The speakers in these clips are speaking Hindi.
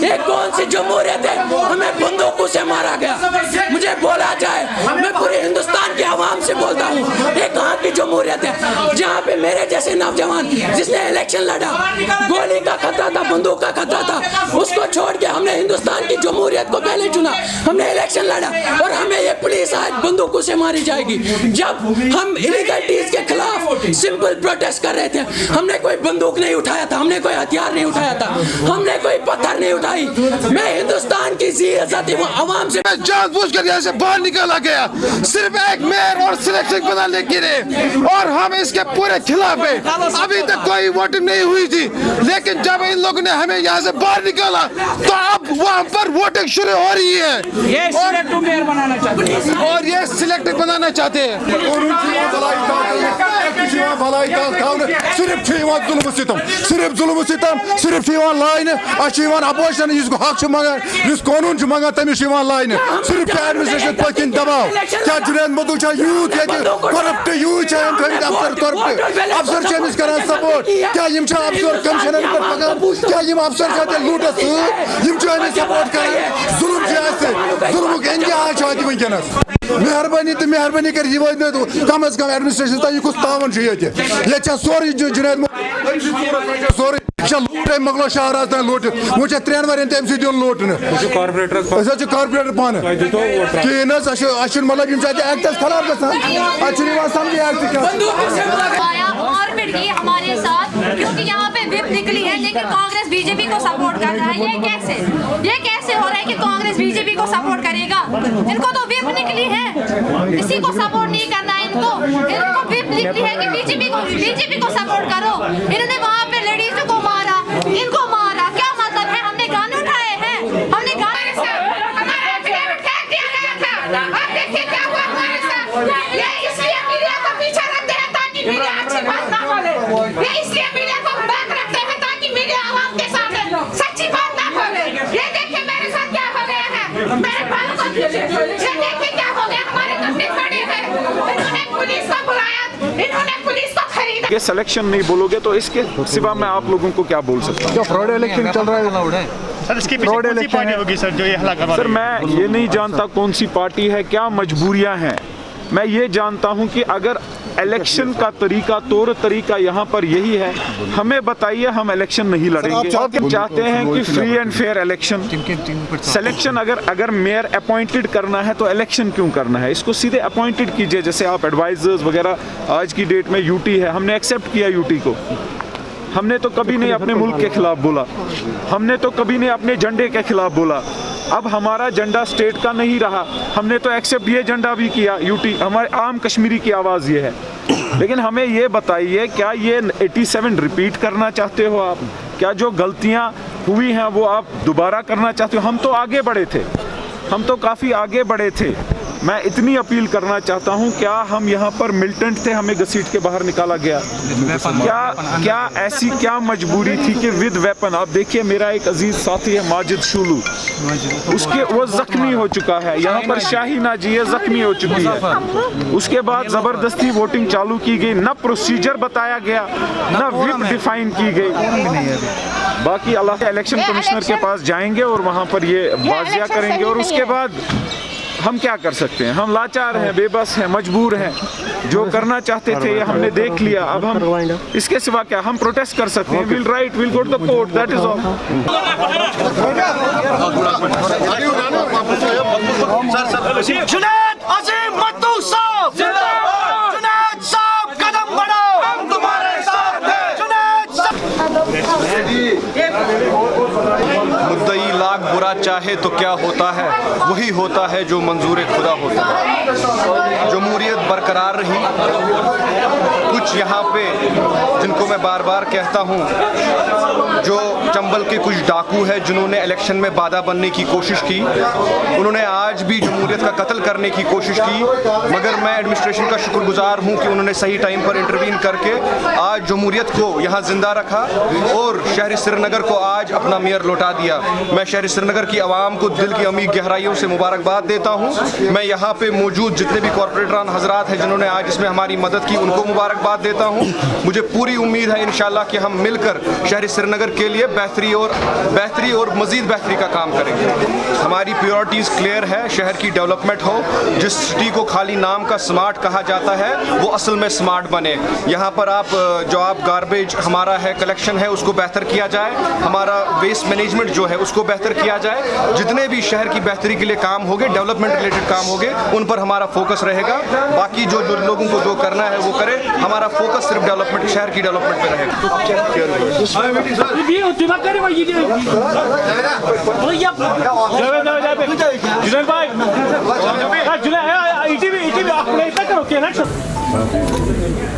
ये कौन सी जमहूरियत है? हमें बंदूकों से मारा गया। मुझे बोला जाए, मैं पूरे हिंदुस्तान के आवाम से बोलता हूँ, ये कहाँ की जमहूरियत है जहाँ पे मेरे जैसे नौजवान जिसने इलेक्शन लड़ा, गोली का खतरा था, बंदूक का खतरा था, उसको छोड़ के हमने हिंदुस्तान की जमहूरियत को पहले चुना, हमने इलेक्शन लड़ा और हमें ये पुलिस आज बंदूकों से मारी जाएगी। जब हम इलीगलिटीज के खिलाफ सिंपल प्रोटेस्ट कर रहे थे, हमने कोई बंदूक नहीं उठाया था, हमने कोई हथियार नहीं उठाया था, हमने कोई पत्थर नहीं उठाई। मैं हिंदुस्तान की आवाम से जानबूझकर यहाँ से बाहर निकाला गया सिर्फ एक मेयर और सिलेक्शन बनाने के लिए, और हम इसके पूरे खिलाफ है। अभी तक कोई वोटिंग नहीं हुई थी, लेकिन जब इन लोगों ने हमें यहाँ से बाहर निकाला तो अब वहाँ पर वोटिंग शुरू हो रही है और ये सिलेक्ट बनाना चाहते हैं। सिर्फ जुल्म सितम सिर्फ लाइन अपोजिशन हक मंगान कानून मंगान तमिस लाइन सिर्फ क्या एडमिनिस्ट्रेशन पकिन दबाव क्या जुनैद मधु यूथ करप्ट यूथ अफसर कर सपोर्ट क्या अफसर कमिश्नर क्या अफसर लूटस सपोर्ट कर जुल्म इंतहा वनकस मेहरबानी तो मेहरबानी कर कम अज कम एडमिनिस्ट्रेशन तक कुछ तावन ये सोरे जुनैद सोरे लूट मकलो शहर तक लूट वो 3 वन तम सो लूटन कॉर्पोरेटर पान कहें मतलब एक्टस खराब गया समझ हमारे साथ, क्योंकि यहाँ पे विप निकली है लेकिन कांग्रेस बीजेपी को सपोर्ट कर रहा है। ये कैसे हो रहा है कि कांग्रेस बीजेपी को सपोर्ट करेगा? इनको तो विप निकली है, इसी को सपोर्ट नहीं करना है। इनको विप निकली है कि बीजेपी को सपोर्ट करो। इन्होंने वहाँ पे लेडीज को मारा, इनको मारा, क्या मतलब है? हमने गाने उठाए हैं, हमने इसलिए मीडिया को बैक रखते हैं ताकि मीडिया आवाम के सामने सच्ची बात ना बोले। ये देखिए मेरे साथ क्या हो गया है, मेरे बालों को ये देखिए क्या हो गया, हमारे कपड़े पड़े हैं, इन्होंने पुलिस को बुलाया, इन्होंने पुलिस को खरीदा। ये सिलेक्शन नहीं बोलोगे तो इसके सिवा मैं आप लोगों को क्या बोल सकता हूँ? फ्रॉड इलेक्शन चल रहा है सर, इसके पीछे कौन सी पार्टी होगी सर जो ये हल्ला करवा रही है? सर मैं ये नहीं जानता कौन सी पार्टी है, क्या मजबूरियां हैं। मैं ये जानता हूं कि अगर इलेक्शन का तौर तरीका यहाँ पर यही है, हमें बताइए, हम इलेक्शन नहीं लड़ेंगे। चाहते हैं कि free and fair election selection, अगर मेयर अपॉइंटेड करना है तो इलेक्शन क्यों करना है? इसको सीधे अपॉइंटेड कीजिए, जैसे आप एडवाइजर्स वगैरह आज की डेट में यूटी है, हमने एक्सेप्ट किया यूटी को। हमने तो कभी नहीं अपने मुल्क के खिलाफ बोला, हमने तो कभी नहीं अपने झंडे के खिलाफ बोला। अब हमारा झंडा स्टेट का नहीं रहा, हमने तो एक्सेप्ट ये झंडा भी किया यूटी, हमारे आम कश्मीरी की आवाज़ ये है। लेकिन हमें ये बताइए, क्या ये 87 रिपीट करना चाहते हो आप? क्या जो गलतियां हुई हैं वो आप दोबारा करना चाहते हो? हम तो आगे बढ़े थे, हम तो काफ़ी आगे बढ़े थे। मैं इतनी अपील करना चाहता हूं, क्या हम यहाँ पर मिलिटेंट थे, हमें घसीट के बाहर निकाला गया? क्या ऐसी क्या मजबूरी थी कि विद वेपन? आप देखिए, मेरा एक अजीज साथी है माजिद शूलू, वो जख्मी हो चुका है। यहाँ पर शाहीना जी जख्मी हो चुकी है। उसके बाद जबरदस्ती वोटिंग चालू की गई, ना प्रोसीजर बताया गया, ना विप डिफाइन की गई। बाकी अल्लाह इलेक्शन कमिश्नर के पास जाएंगे और वहाँ पर ये बाजिया करेंगे, और उसके बाद हम क्या कर सकते हैं? हम लाचार हैं, बेबस हैं, मजबूर हैं। जो करना चाहते थे ये हमने देख लिया, अब हम इसके सिवा क्या हम प्रोटेस्ट कर सकते हैं? Will go to the court, that is all. Junaid Azim Mattu साहब, जुनैद साहब कदम बढ़ाओ, हम तुम्हारे साथ हैं। जुनैद मुद्दई लाख बुरा चाहे तो क्या होता है, वही होता है जो मंजूर खुदा होता है। जमहूरियत बरकरार रही। कुछ यहाँ पे जिनको मैं बार बार कहता हूँ, जो चंबल के कुछ डाकू है जिन्होंने इलेक्शन में बाधा बनने की कोशिश की, उन्होंने आज भी जमहूरियत का कत्ल करने की कोशिश की, मगर मैं एडमिनिस्ट्रेशन का शुक्रगुजार हूँ कि उन्होंने सही टाइम पर इंटरवीन करके आज जमहूरियत को यहाँ जिंदा रखा और शहर श्रीनगर को आज अपना मेयर लौटा दिया। मैं शहर श्रीनगर की आवाम को दिल की अमीर गहराइयों से मुबारकबाद देता हूँ। मैं यहाँ पे मौजूद जितने भी कॉर्पोरेटरान हजरात हैं जिन्होंने आज इसमें हमारी मदद की, उनको मुबारकबाद धन्यवाद देता हूँ। मुझे पूरी उम्मीद है इंशाल्लाह कि हम मिलकर शहरी श्रीनगर के लिए बेहतरी और मज़ीद बेहतरी का काम करेंगे। हमारी प्रायोरिटीज़ क्लियर है, शहर की डेवलपमेंट हो, जिस सिटी को खाली नाम का स्मार्ट कहा जाता है वो असल में स्मार्ट बने। यहाँ पर जो आप गार्बेज हमारा है कलेक्शन है उसको बेहतर किया जाए, हमारा वेस्ट मैनेजमेंट जो है उसको बेहतर किया जाए। जितने भी शहर की बेहतरी के लिए काम होंगे, डेवलपमेंट रिलेटेड काम होंगे, उन पर हमारा फोकस रहेगा। बाकी जो लोगों को जो करना है वो करें, हमारा फोकस सिर्फ डेवलपमेंट, शहर की डेवलपमेंट पे रहेगा।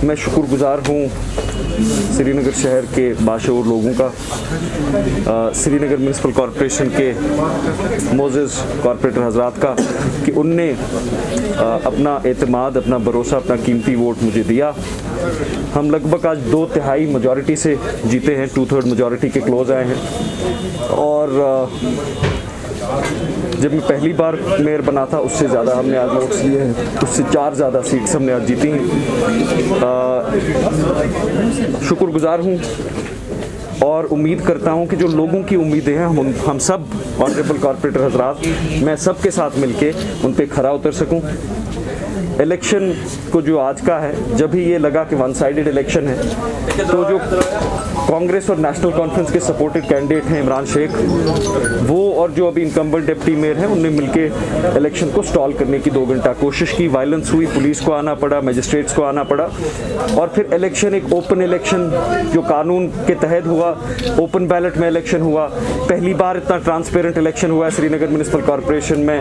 मैं शुक्रगुजार हूँ श्रीनगर शहर के बाशऊर लोगों का, श्रीनगर म्यूनसिपल कॉरपोरेशन के मोअज़्ज़ज़ कॉरपोरेटर हजरात का कि उनने अपना एतमाद, अपना भरोसा, अपना कीमती वोट मुझे दिया। हम लगभग आज 2/3 मेजॉरिटी से जीते हैं, 2/3 मेजॉरिटी के क्लोज आए हैं। और जब मैं पहली बार मेयर बना था उससे ज़्यादा हमने आज वोट्स लिए हैं, उससे 4 ज़्यादा सीट्स हमने आज जीती हैं। शुक्रगुजार हूँ और उम्मीद करता हूँ कि जो लोगों की उम्मीदें हैं हम सब ऑनरेबल कॉरपोरेटर हजरात, मैं सबके साथ मिलके उन पे खरा उतर सकूँ। इलेक्शन को जो आज का है, जब भी ये लगा कि वन साइडेड इलेक्शन है, तो जो कांग्रेस और नेशनल कॉन्फ्रेंस के सपोर्टेड कैंडिडेट हैं इमरान शेख, वो और जो अभी इनकम्बेंट डिप्टी मेयर हैं, उनने मिलके इलेक्शन को स्टॉल करने की 2 घंटा कोशिश की। वायलेंस हुई, पुलिस को आना पड़ा, मजिस्ट्रेट्स को आना पड़ा, और फिर इलेक्शन एक ओपन इलेक्शन जो कानून के तहत हुआ, ओपन बैलेट में इलेक्शन हुआ। पहली बार इतना ट्रांसपेरेंट इलेक्शन हुआ है श्रीनगर म्यूनसिपल कॉरपोरेशन में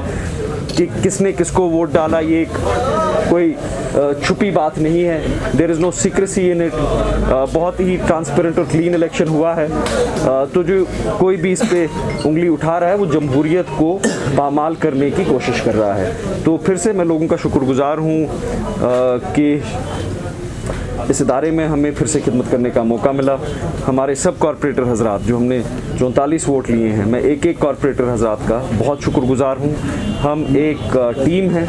कि किसने किसको वोट डाला, ये कोई छुपी बात नहीं है। There is no secrecy in it. बहुत ही ट्रांसपेरेंट और क्लीन इलेक्शन हुआ है। तो जो कोई भी इस पे उंगली उठा रहा है वो जमहूरियत को पामाल करने की कोशिश कर रहा है। तो फिर से मैं लोगों का शुक्रगुजार हूँ कि इस इदारे में हमें फिर से खिदमत करने का मौका मिला। हमारे सब कॉरपोरेटर हजरात जो हमने 34 वोट लिए हैं, मैं एक कॉरपोरेटर हजरात का बहुत शुक्रगुजार हूँ। हम एक टीम है,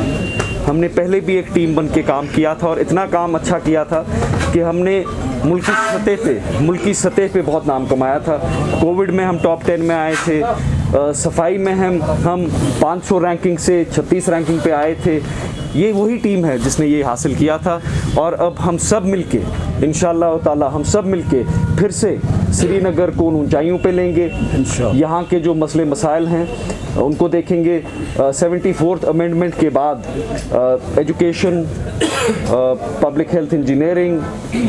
हमने पहले भी एक टीम बन के काम किया था और इतना काम अच्छा किया था कि हमने मुल्की सतह पे बहुत नाम कमाया था। कोविड में हम टॉप 10 में आए थे, सफाई में हम 500 रैंकिंग से 36 रैंकिंग पे आए थे। ये वही टीम है जिसने ये हासिल किया था, और अब हम सब मिलके इंशाअल्लाह ताला हम सब मिलके फिर से श्रीनगर को ऊंचाइयों पे लेंगे। यहाँ के जो मसले मसाइल हैं उनको देखेंगे। 74th अमेंडमेंट के बाद education, public health, engineering,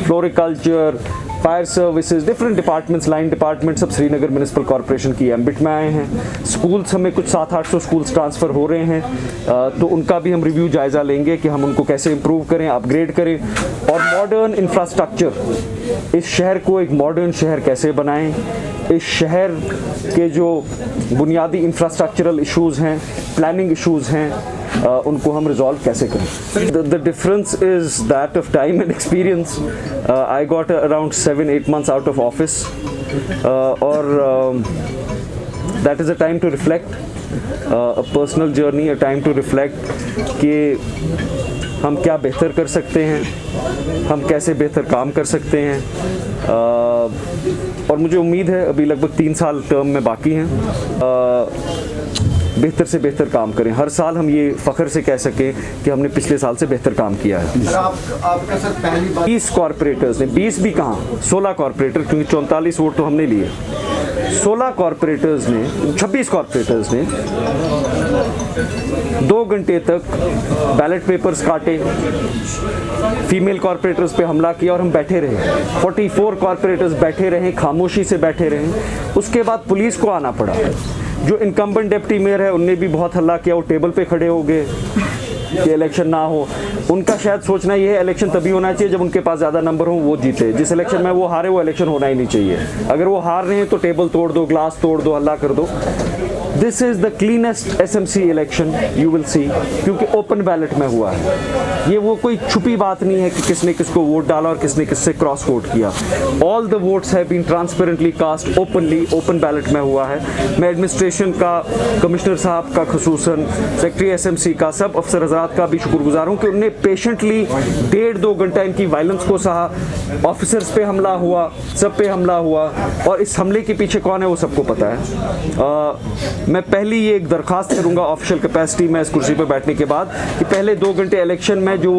floriculture, fire services, different departments, line department सब श्रीनगर म्यूनसिपल कॉरपोरेशन की एम्बिट में आए हैं। स्कूल्स हमें कुछ 700-800 स्कूल्स ट्रांसफ़र हो रहे हैं, तो उनका भी हम रिव्यू जायज़ा लेंगे कि हम उनको कैसे इम्प्रूव करें, अपग्रेड करें। और मॉडर्न इंफ्रास्ट्रक्चर, इस शहर को एक मॉडर्न शहर कैसे बनाएं, इस शहर के जो बुनियादी इंफ्रास्ट्रक्चरल इशूज़ हैं, प्लानिंग इशूज़ हैं, उनको हम रिजॉल्व कैसे करें। The difference is that of time and experience. I got around 7-8 months out of office, और that is a time to reflect, a personal journey, a time to reflect कि हम क्या बेहतर कर सकते हैं, हम कैसे बेहतर काम कर सकते हैं। और मुझे उम्मीद है अभी लगभग 3 साल टर्म में बाकी हैं, बेहतर से बेहतर काम करें। हर साल हम ये फ़ख्र से कह सकें कि हमने पिछले साल से बेहतर काम किया है। आपका सर पहली बार 20 कॉरपोरेटर्स ने, 20 भी कहाँ, 16 कॉरपोरेटर, क्योंकि 44 वोट तो हमने लिए। 16 कॉरपोरेटर्स ने, 26 कॉरपोरेटर्स ने 2 घंटे तक बैलेट पेपर्स काटे, फीमेल कॉरपोरेटर्स पे हमला किया और हम बैठे रहे। 44 कॉरपोरेटर्स बैठे रहे, खामोशी से बैठे रहे। उसके बाद पुलिस को आना पड़ा। जो इनकम्बेंट डिप्टी मेयर है उनने भी बहुत हल्ला किया, वो टेबल पे खड़े हो गए कि इलेक्शन ना हो। उनका शायद सोचना ये है इलेक्शन तभी होना चाहिए जब उनके पास ज़्यादा नंबर हो, वो जीते। जिस इलेक्शन में वो हारे वो इलेक्शन होना ही नहीं चाहिए। अगर वो हार रहे हैं तो टेबल तोड़ दो, ग्लास तोड़ दो, हल्ला कर दो। This is the cleanest SMC election you will see, क्योंकि ओपन बैलेट में हुआ है। ये वो कोई छुपी बात नहीं है कि किसने किसको वोट डाला और किसने किससे क्रॉस वोट किया। All the votes have been transparently cast openly, open ballot में हुआ है। मैं एडमिनिस्ट्रेशन का, कमिश्नर साहब का, खसूसन सेक्रेटरी SMC का, सब अफसर हज़रात हजरात का भी शुक्रगुजार हूँ कि उन्होंने पेशेंटली 1.5-2 घंटा इनकी वायलेंस को सहा। ऑफिसर्स पे हमला हुआ, सब पे हमला हुआ, और इस हमले के पीछे कौन है वो सबको पता है। मैं पहली ये एक दरख्वास्त करूँगा ऑफिशियल कैपेसिटी में इस कुर्सी पर बैठने के बाद कि पहले 2 घंटे इलेक्शन में जो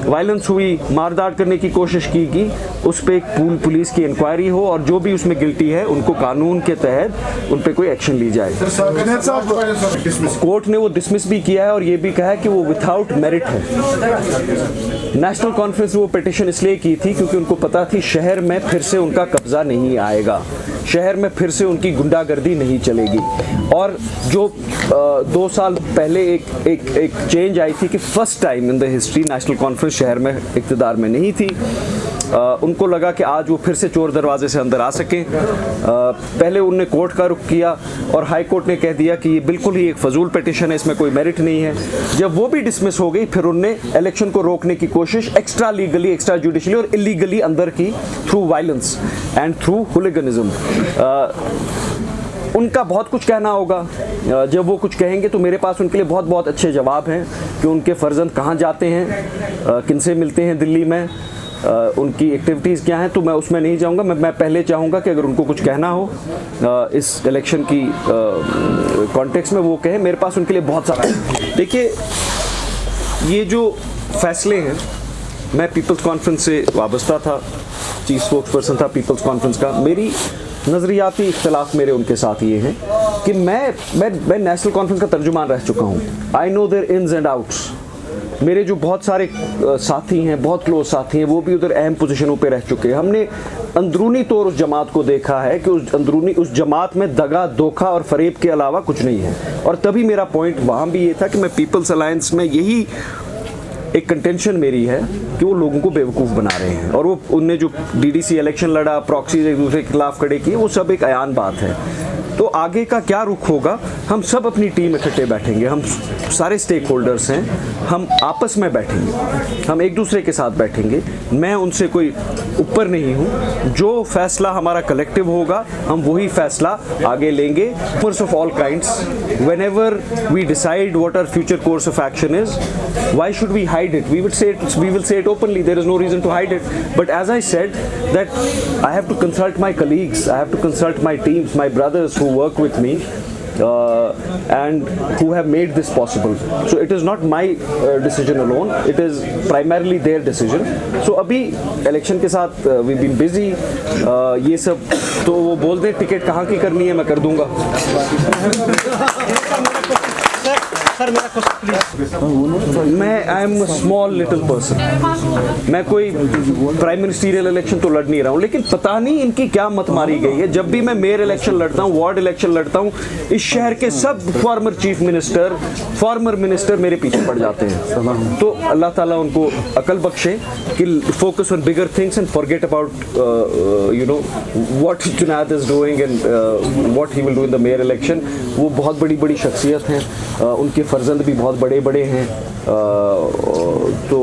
वायलेंस हुई, मारदार करने की कोशिश की गई, उस पर एक पुलिस की इंक्वायरी हो और जो भी उसमें गिल्टी है उनको कानून के तहत उन पर कोई एक्शन ली जाए। कोर्ट ने वो डिसमिस भी किया है और ये भी कहा है कि वो विदाउट मेरिट है। नेशनल कॉन्फ्रेंस ने वो पिटीशन इसलिए की थी क्योंकि उनको पता थी शहर में फिर से उनका कब्जा नहीं आएगा, शहर में फिर से उनकी गुंडागर्दी नहीं चलेगी। और जो 2 साल पहले एक चेंज आई थी कि first time in the history national conference शहर में इक़्तिदार में नहीं थी, उनको लगा कि आज वो फिर से चोर दरवाजे से अंदर आ सकें। पहले उनने कोर्ट का रुख किया और हाई कोर्ट ने कह दिया कि ये बिल्कुल ही एक फजूल पिटीशन है, इसमें कोई मेरिट नहीं है। जब वो भी डिसमिस हो गई, फिर उनने इलेक्शन को रोकने की कोशिश एक्स्ट्रा लीगली, एक्स्ट्रा जुडिशली और इलीगली अंदर की थ्रू वायलेंस एंड थ्रू हुलिगनिज्म। उनका बहुत कुछ कहना होगा, जब वो कुछ कहेंगे तो मेरे पास उनके लिए बहुत बहुत अच्छे जवाब हैं कि उनके फर्जंद कहाँ जाते हैं, किनसे मिलते हैं दिल्ली में, उनकी एक्टिविटीज़ क्या हैं, तो मैं उसमें नहीं जाऊंगा। मैं पहले चाहूँगा कि अगर उनको कुछ कहना हो इस इलेक्शन की कॉन्टेक्स्ट में वो कहे। मेरे पास उनके लिए बहुत सारा। देखिए, ये जो फैसले हैं, मैं पीपल्स कॉन्फ्रेंस से वाबस्ता था, चीफ स्पोक्स पर्सन था पीपल्स कॉन्फ्रेंस का। मेरी नज़रियाती इख्तलाफ मेरे उनके साथ ये हैं कि मैं नेशनल कॉन्फ्रेंस का तर्जुमान रह चुका हूँ। I know their ins and outs. मेरे जो बहुत सारे साथी हैं, बहुत क्लोज साथी हैं, वो भी उधर अहम पोजीशनों पे रह चुके हैं। हमने अंदरूनी तौर उस जमात को देखा है कि उस जमात में दगा, धोखा और फरेब के अलावा कुछ नहीं है। और तभी मेरा पॉइंट वहाँ भी ये था कि मैं पीपल्स अलायंस में यही एक कंटेंशन मेरी है कि वो लोगों को बेवकूफ़ बना रहे हैं। और वो उनने जो डीडीसी इलेक्शन लड़ा, प्रॉक्सीज एक दूसरे के खिलाफ खड़े किए, वो सब एक अयान बात है। तो आगे का क्या रुख होगा, हम सब अपनी टीम इकट्ठे बैठेंगे, हम सारे स्टेक होल्डर्स हैं, हम आपस में बैठेंगे, हम एक दूसरे के साथ बैठेंगे। मैं उनसे कोई ऊपर नहीं हूँ। जो फैसला हमारा कलेक्टिव होगा, हम वही फैसला आगे लेंगे। Course of all kinds, whenever we decide what our future course of action is, why should we hide it? We will say it openly. There is no reason to hide it. But as I said, that I have to consult my colleagues, I have to consult my teams, my brothers who work with me, and who have made this possible. So it is not my decision alone. It is primarily their decision. So अभी इलेक्शन के साथ we've been busy. ये सब तो वो बोल दें टिकट कहाँ की करनी है, मैं कर दूंगा। मैं I am small little person. मैं कोई प्राइम मिनिस्टीरियल इलेक्शन तो लड़ नहीं रहा हूँ, लेकिन पता नहीं इनकी क्या मत मारी गई है। जब भी मैं मेयर इलेक्शन लड़ता हूँ, वार्ड इलेक्शन लड़ता हूँ, इस शहर के सब former chief minister, former minister मेरे पीछे पड़ जाते हैं। तो अल्लाह ताला उनको अकल बख्शे कि focus on bigger things and forget about you know what Junaid is doing and what he will do in the mayor election. वो बहुत बड़ी बड़ी शख्सियत हैं, उनके फर्जंद भी बहुत बड़े बड़े हैं। तो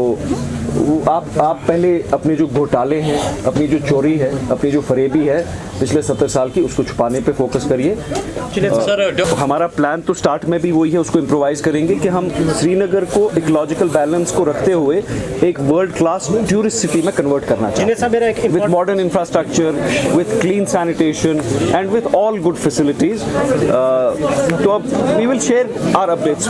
आप पहले अपने जो घोटाले हैं, अपनी जो चोरी है, अपनी जो फरेबी है पिछले 70 साल की, उसको छुपाने पे फोकस करिए। हमारा प्लान तो स्टार्ट में भी वही है, उसको इम्प्रोवाइज करेंगे कि हम श्रीनगर को एक लॉजिकल बैलेंस को रखते हुए एक वर्ल्ड क्लास टूरिस्ट सिटी में कन्वर्ट करना चाहते हैं, with modern infrastructure, with clean sanitation and with all good facilities. तो अब we will share our updates.